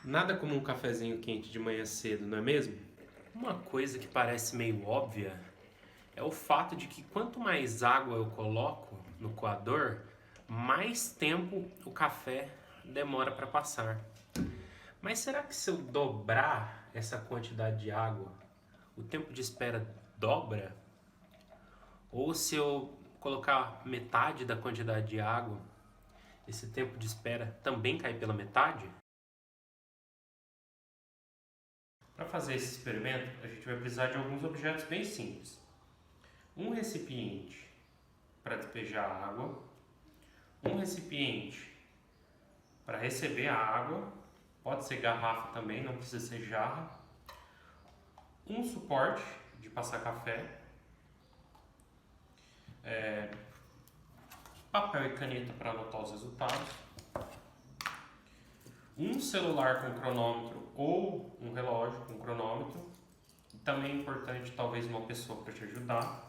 Nada como um cafezinho quente de manhã cedo, não é mesmo? Uma coisa que parece meio óbvia é o fato de que quanto mais água eu coloco no coador, mais tempo o café demora para passar. Mas será que se eu dobrar essa quantidade de água, o tempo de espera dobra? Ou se eu colocar metade da quantidade de água, esse tempo de espera também cai pela metade? Para fazer esse experimento, a gente vai precisar de alguns objetos bem simples. Um recipiente para despejar a água, um recipiente para receber a água, pode ser garrafa também, não precisa ser jarra, um suporte de passar café, papel e caneta para anotar os resultados, um celular com cronômetro ou um relógio com cronômetro, também é importante talvez uma pessoa para te ajudar.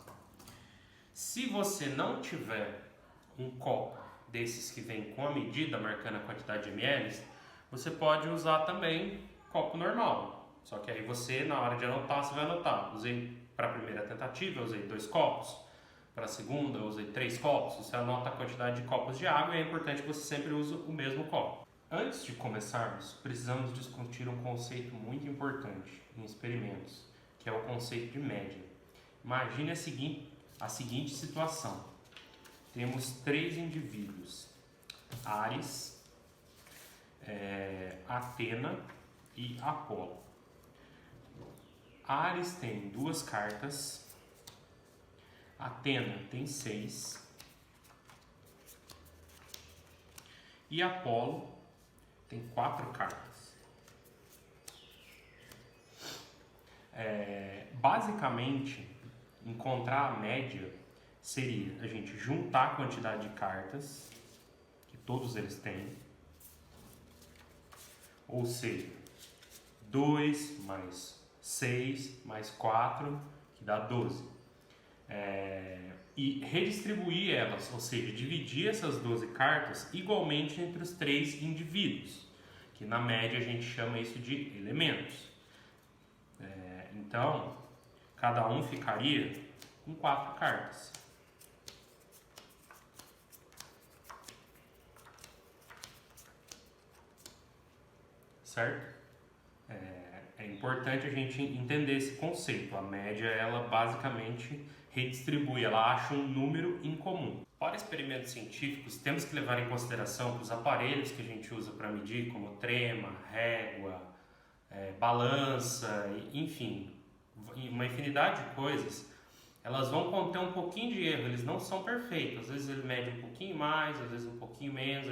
Se você não tiver um copo desses que vem com a medida marcando a quantidade de ml, você pode usar também copo normal. Só que aí você, na hora de anotar, você vai anotar. Usei para a primeira tentativa, eu usei 2 copos. Para a segunda, eu usei 3 copos. Você anota a quantidade de copos de água e é importante que você sempre use o mesmo copo. Antes de começarmos, precisamos discutir um conceito muito importante em experimentos, que é o conceito de média. Imagine a seguinte situação. Temos 3 indivíduos, Ares, Atena e Apolo. Ares tem 2 cartas, Atena tem 6 e Apolo tem 4 cartas. Basicamente, encontrar a média seria a gente juntar a quantidade de cartas que todos eles têm, ou seja, 2 mais 6 mais 4, que dá 12. E redistribuir elas, ou seja, dividir essas 12 cartas igualmente entre os 3 indivíduos, que na média a gente chama isso de elementos. Então, cada um ficaria com 4 cartas. Certo? É importante a gente entender esse conceito. A média, ela basicamente redistribui, ela acha um número em comum. Para experimentos científicos, temos que levar em consideração que os aparelhos que a gente usa para medir, como trema, régua, balança, enfim, uma infinidade de coisas, elas vão conter um pouquinho de erro, eles não são perfeitos. Às vezes ele mede um pouquinho mais, às vezes um pouquinho menos,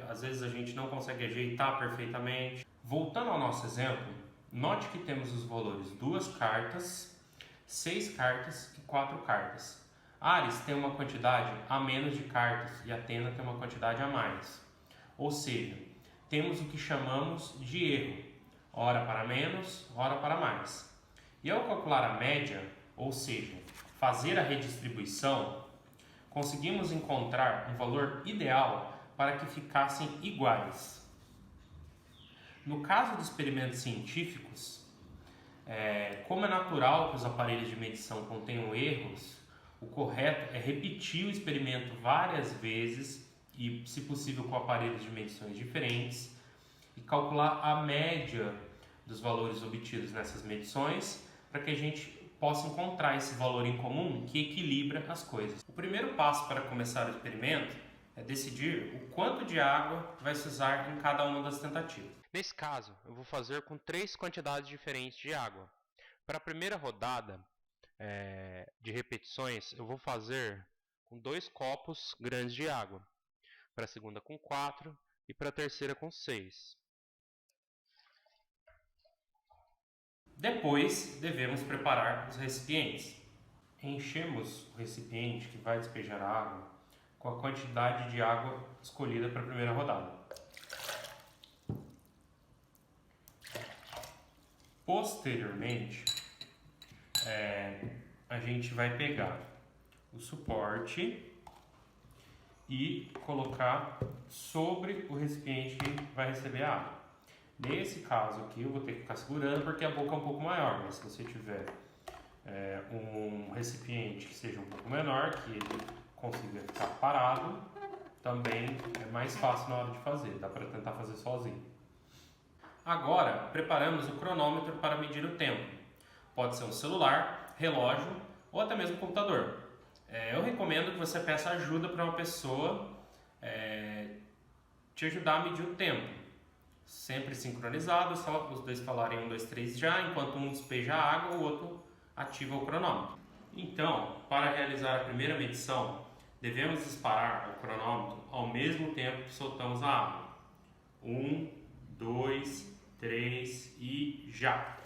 às vezes a gente não consegue ajeitar perfeitamente. Voltando ao nosso exemplo, note que temos os valores 2 cartas, 6 cartas e 4 cartas. Ares tem uma quantidade a menos de cartas e Atena tem uma quantidade a mais. Ou seja, temos o que chamamos de erro, ora para menos, ora para mais. E ao calcular a média, ou seja, fazer a redistribuição, conseguimos encontrar um valor ideal para que ficassem iguais. No caso de experimentos científicos, como é natural que os aparelhos de medição contenham erros, o correto é repetir o experimento várias vezes e, se possível, com aparelhos de medições diferentes e calcular a média dos valores obtidos nessas medições para que a gente possa encontrar esse valor em comum que equilibra as coisas. O primeiro passo para começar o experimento é decidir o quanto de água vai se usar em cada uma das tentativas. Nesse caso, eu vou fazer com 3 quantidades diferentes de água. Para a primeira rodada de repetições, eu vou fazer com 2 copos grandes de água. Para a segunda com 4 e para a terceira com 6. Depois, devemos preparar os recipientes. Enchemos o recipiente que vai despejar a água com a quantidade de água escolhida para a primeira rodada. Posteriormente, a gente vai pegar o suporte e colocar sobre o recipiente que vai receber a água. Nesse caso aqui eu vou ter que ficar segurando porque a boca é um pouco maior, mas se você tiver um recipiente que seja um pouco menor, que ele consiga ficar parado, também é mais fácil na hora de fazer, dá para tentar fazer sozinho. Agora, preparamos o cronômetro para medir o tempo. Pode ser um celular, relógio ou até mesmo um computador. Eu recomendo que você peça ajuda para uma pessoa te ajudar a medir o tempo. Sempre sincronizado, só os dois falarem 1, 2, 3 já, enquanto um despeja a água, o outro ativa o cronômetro. Então, para realizar a primeira medição, devemos disparar o cronômetro ao mesmo tempo que soltamos a água. 1, 2, 3 e já!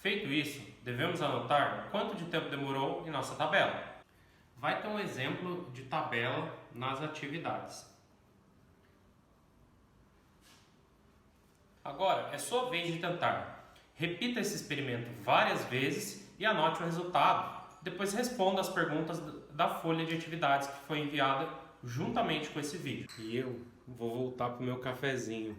Feito isso, devemos anotar quanto de tempo demorou em nossa tabela. Vai ter um exemplo de tabela nas atividades. Agora é sua vez de tentar. Repita esse experimento várias vezes e anote o resultado. Depois responda as perguntas da folha de atividades que foi enviada juntamente com esse vídeo. E eu vou voltar para o meu cafezinho.